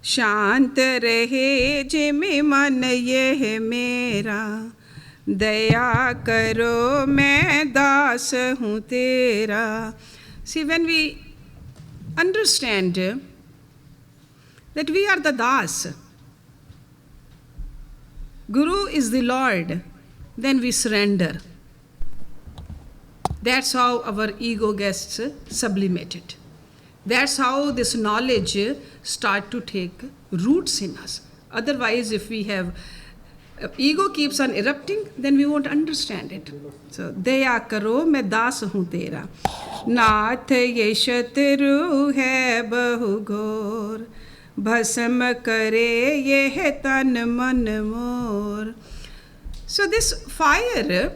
शांत रहे जिमि मन यह मेरा, दया करो मैं दास हूँ तेरा. See, when we understand that we are the das, Guru is the Lord, then we surrender. That's how our ego gets sublimated. That's how this knowledge start to take roots in us. Otherwise, if we have ego keeps on erupting, then we won't understand it. So, दया करो मैं दास हूँ तेरा, नाथ ये शत्रु है बहु घोर, भस्म करे ये तन मन मोर. So this fire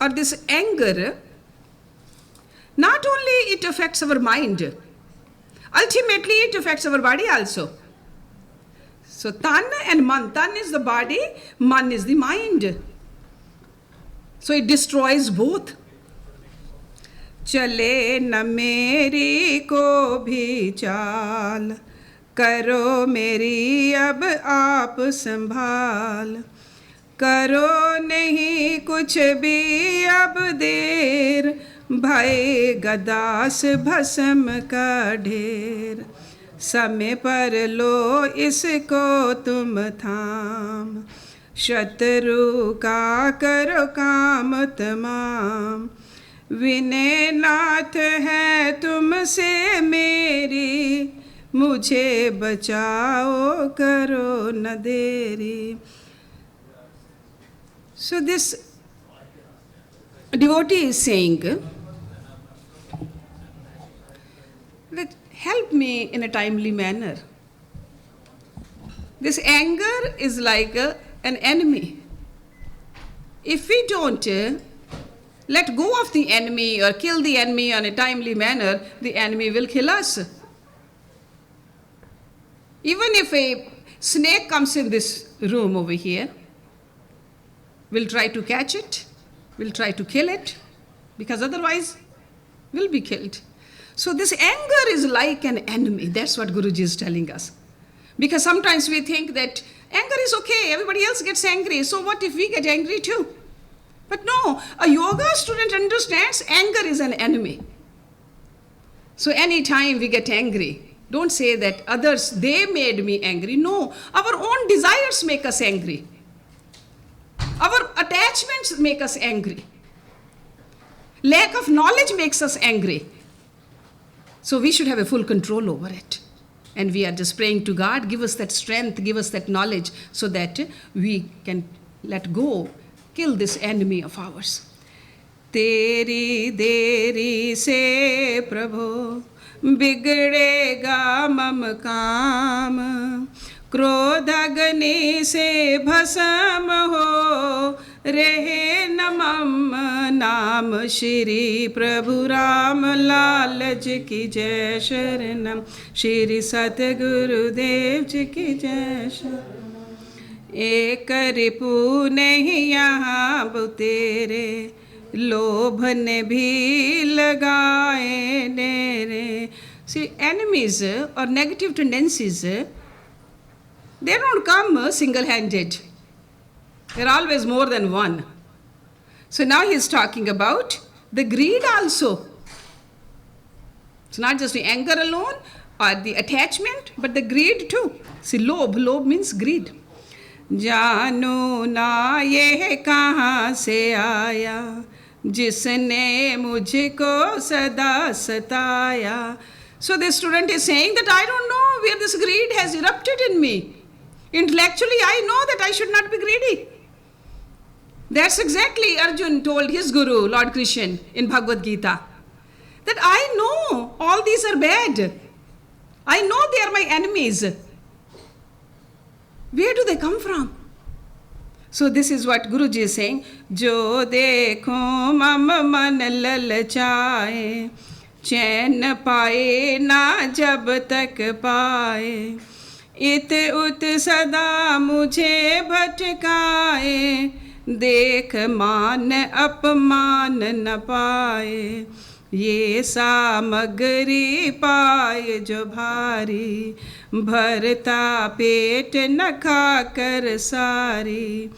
or this anger, not only it affects our mind, ultimately it affects our body also. So tan and man, tan is the body, man is the mind. So it destroys both. चले न मेरी को भी चाल, करो मेरी अब आप संभाल, करो नहीं कुछ भी अब देर, भय गदास भस्म का ढेर, समय पर लो इसको तुम थाम, शत्रु का करो काम तमाम, विनय नाथ है तुमसे मेरी, मुझे बचाओ करो न देरी. So this devotee is saying that help me in a timely manner. This anger is like an enemy. If we don't let go of the enemy or kill the enemy in a timely manner, the enemy will kill us. Even if a snake comes in this room over here, we'll try to catch it, we'll try to kill it, because otherwise we'll be killed. So this anger is like an enemy. That's what Guruji is telling us. Because sometimes we think that anger is okay, everybody else gets angry, so what if we get angry too? But no, a yoga student understands anger is an enemy. So anytime we get angry, don't say that others, they made me angry. No, our own desires make us angry. Our attachments make us angry. Lack of knowledge makes us angry. So we should have a full control over it. And we are just praying to God, give us that strength, give us that knowledge, so that we can let go, kill this enemy of ours. तेरी देरी से प्रभु बिगड़ेगा मम काम, क्रोध अग्नि से भस्म हो रहे न मम नाम, श्री प्रभु राम लाल जी की जय शरणम, श्री सतगुरुदेव जी की जय शरणम. एक रिपु नहीं यहाँ बुतेरे, लोभ ने भी लगाए डेरे. See, enemies or negative tendencies, they don't come single-handed. There are always more than one. So now he is talking about the greed also. It's not just the anger alone or the attachment, but the greed too. See, lobh means greed. जानो ना ये कहाँ से आया, जिसने मुझको सदा सताया. So the student is saying that I don't know where this greed has erupted in me. Intellectually, I know that I should not be greedy. That's exactly Arjun told his guru, Lord Krishna, in Bhagavad Gita. That I know all these are bad. I know they are my enemies. Where do they come from? So this is what Guruji is saying. Jo dekho mam man lalchaye, चैन पाए ना जब तक पाए, इत उत सदा मुझे भटकाए, देख मान अपमान न पाए, ये सामग्री पाए जो भारी, भरता पेट न खाकर सारी।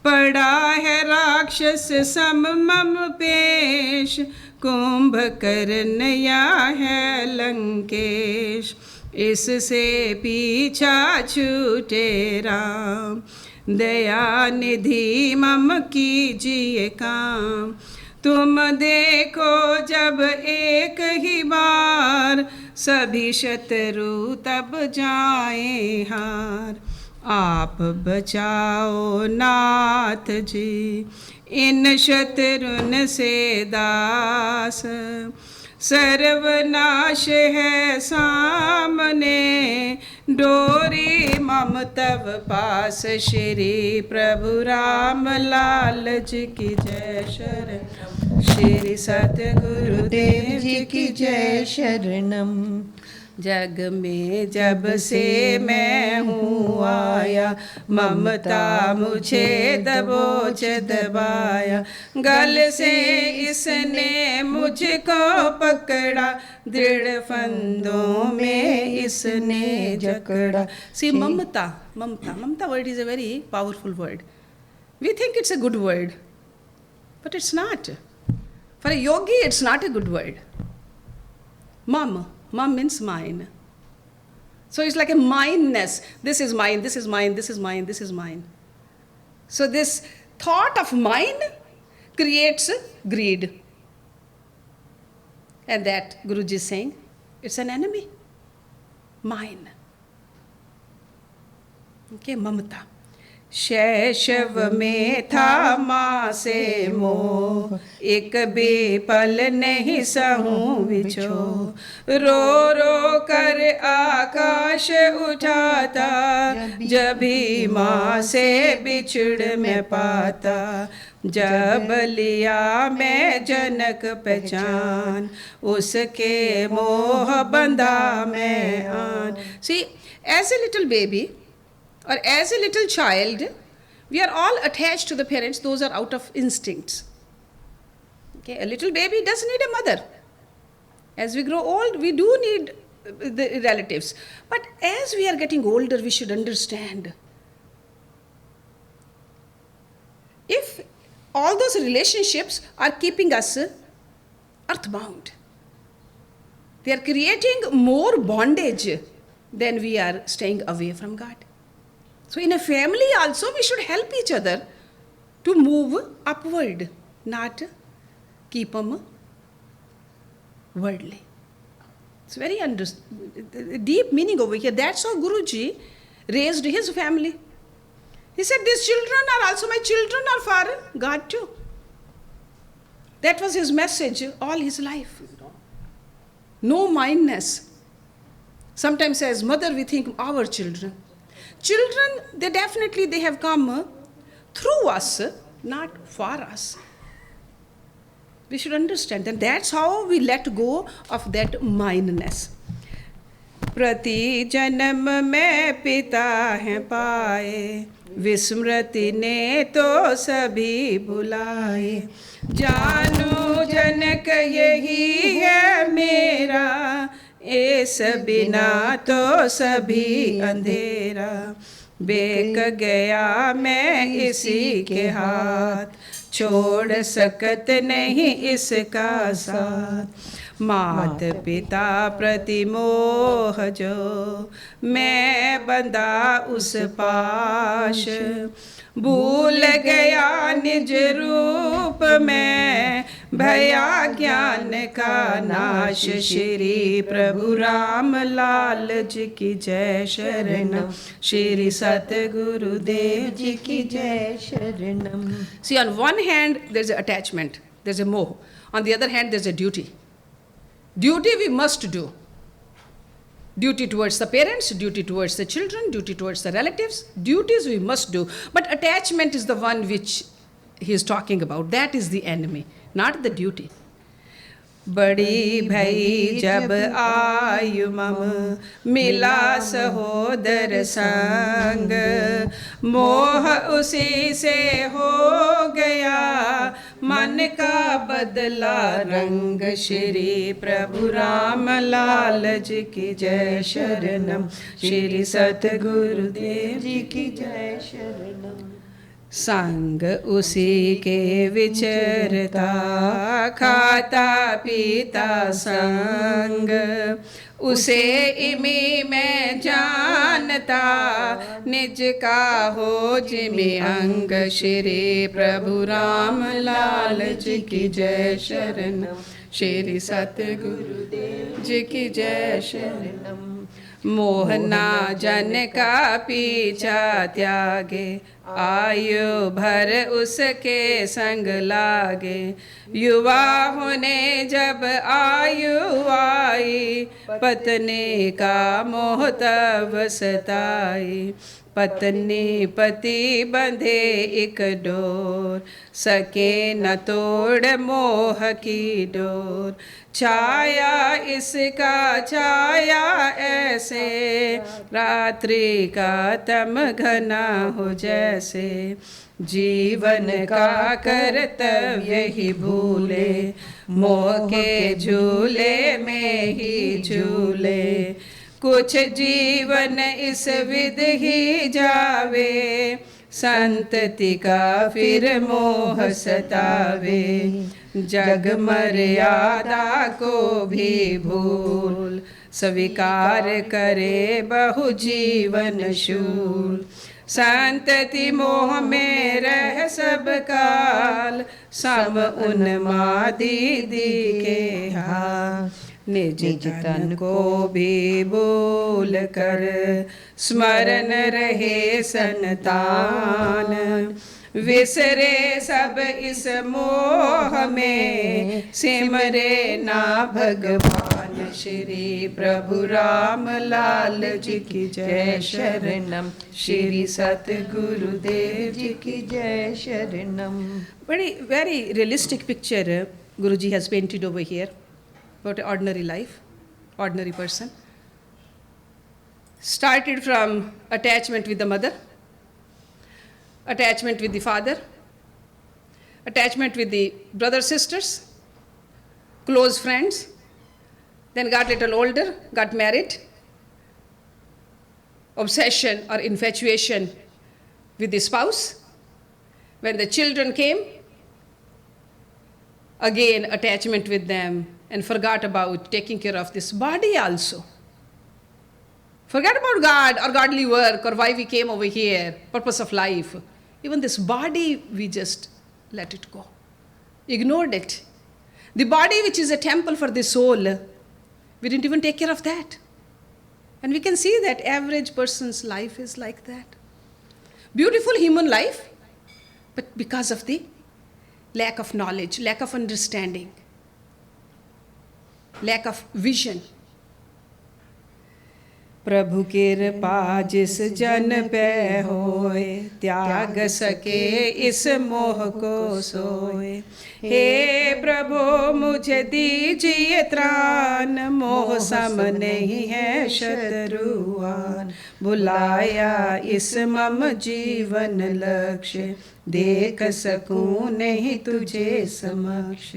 पड़ा है राक्षस सम मम पेश, कुंभकर्ण या है लंकेश। इससे पीछा छूटे राम, दया निधि मम कीजिए काम। तुम देखो जब एक ही बार, सभी शत्रु तब जाए हार। आप बचाओ नाथ जी इन शत्रुन से दास, सर्वनाश है सामने, डोरी मम तब पास। श्री प्रभु राम लाल जी की जय शरण, श्री सतगुरुदेव जी की जय शरणम। जग में जब से मैं हूँ आया, ममता मुझे दबोच दबाया। गल से इसने मुझको पकड़ा, दृढ़ फंदों में इसने जकड़ा। See, mamata, mamata word is a very powerful word. We think it's a good word, but it's not. For a yogi, it's not a good word. Mam means mine. So it's like a mineness. This is mine, this is mine, this is mine, this is mine. So this thought of mine creates greed. And that Guruji is saying, it's an enemy. Mine. Okay, mamata. शैशव में था माँ से मोह, एक बेपल नहीं सहूँ बिछो। रो रो कर आकाश उठाता, जब भी माँ से बिछड़ मैं पाता। जब लिया मैं जनक पहचान, उसके मोह बंधा मैं आन। See, as a little baby, or as a little child, we are all attached to the parents. Those are out of instincts. Okay, a little baby does need a mother. As we grow old, we do need the relatives. But as we are getting older, we should understand, if all those relationships are keeping us earthbound, they are creating more bondage than we are staying away from God. So in a family also, we should help each other to move upward, not keep them worldly. It's very deep meaning over here. That's how Guruji raised his family. He said, these children are also my children, are for God too. That was his message all his life. No mindness. Sometimes as mother we think our children. Children, they have come through us, not for us. We should understand that. That's how we let go of that mindness. प्रति जन्म में पिता हैं पाए, विस्मृति ने तो सभी बुलाए। जानू जनक यही है मेरा, ऐस बिना तो सभी अंधेरा। बेक गया मैं इसी के हाथ, छोड़ सकत नहीं इसका साथ। मात पिता प्रति मोह जो, मैं बंधा उस पाश। भूल गया निज रूप में, भया ज्ञान का नाश। श्री प्रभु राम लाल जी की जय शरणम, श्री सतगुरुदेव जी की जय शरणम। See, on one hand there's an attachment, there's a moh. On the other hand there's a duty. Duty we must do. Duty towards the parents, duty towards the children, duty towards the relatives. Duties we must do. But attachment is the one which he is talking about. That is the enemy, not the duty. बड़ी भई जब आयु मम, मिला सहोदर संग। मोह उसी से हो गया, मन का बदला रंग। श्री प्रभु राम लाल जी की जय शरणम, श्री सतगुरुदेव जी की जय शरणम। संग उसी के विचरता, खाता पीता संग, उसे इमी में जानता, निज का हो जिमि अंग। श्री प्रभु राम लाल जी की जय शरणम, श्री सतगुरुदेव जी की जय शरणम। मोहना जन का पीछा त्यागे, आयु भर उसके संग लागे। युवा होने जब आयु आई, पत्नी का मोह तब सताई। पत्नी पति बंधे एक डोर, सके न तोड़ मोह की डोर। छाया इसका छाया ऐसे, रात्रि का तम घना हो जैसे। जीवन का कर्तव्य ही भूले, मोह के झूले में ही झूले। कुछ जीवन इस विध ही जावे, संतति का फिर मोह सतावे। जग मर्यादा को भी भूल, स्वीकार करे बहु जीवन शूल। संतति मोह में रह सब काल, सम उन्मादी के हाल। निज तन को भी भूल कर, स्मरण रहे संतान। विसरे सब इस मोह में, सिमरे ना भगवान। श्री प्रभु राम लाल जी की जय शरणम, श्री सतगुरुदेव जी की जय शरणम। Very realistic picture Guruji has painted over here about an ordinary life, ordinary person. Started from attachment with the mother, attachment with the father, attachment with the brothers, sisters, close friends, then got little older, got married, obsession or infatuation with the spouse. When the children came, again attachment with them, and forgot about taking care of this body also. Forget about God or godly work or why we came over here, purpose of life. Even this body, we just let it go. Ignored it. The body, which is a temple for the soul, we didn't even take care of that. And we can see that average person's life is like that. Beautiful human life, but because of the lack of knowledge, lack of understanding, lack of vision. प्रभु कृपा जिस जन पे होए, त्याग सके इस मोह को सोए। हे प्रभु मुझे दीजिए त्राण, मोह सम नहीं है शत्रुआन। बुलाया इस मम जीवन लक्ष्य, देख सकूं नहीं तुझे समक्ष।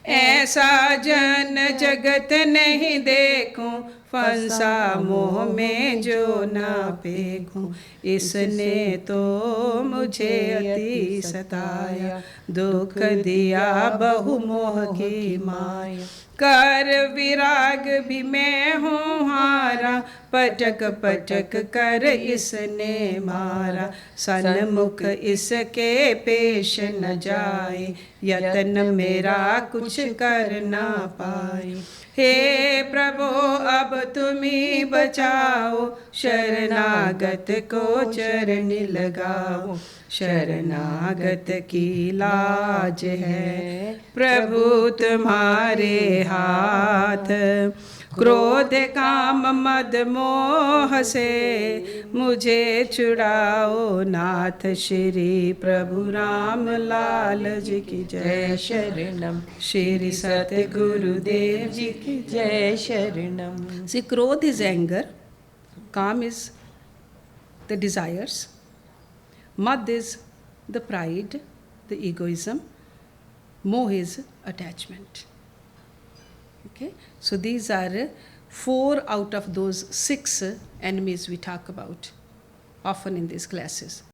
ऐसा जन जगत नहीं देखूं, फंसा मोह में जो ना फेंकूं। इसने तो मुझे अति सताया, दुख दिया बहु मोह की माया। कर विराग भी मैं हूँ हारा, पटक पटक कर इसने मारा। सन्मुख इसके पेश न जाए, यत्न मेरा कुछ कर ना पाए। हे प्रभु अब तुम ही बचाओ, शरणागत को चरण लगाओ। शरणागत की लाज है प्रभु तुम्हारे हाथ। क्रोध काम मद मोह से मुझे छुड़ाओ नाथ। श्री प्रभु राम लाल जी की जय शरणम, श्री सतगुरुदेव जी की जय शरणम। See, क्रोध is anger, calm is the desires, Mad is the pride, the egoism. Moh is attachment. Okay, so these are 4 out of those 6 enemies we talk about often in these classes.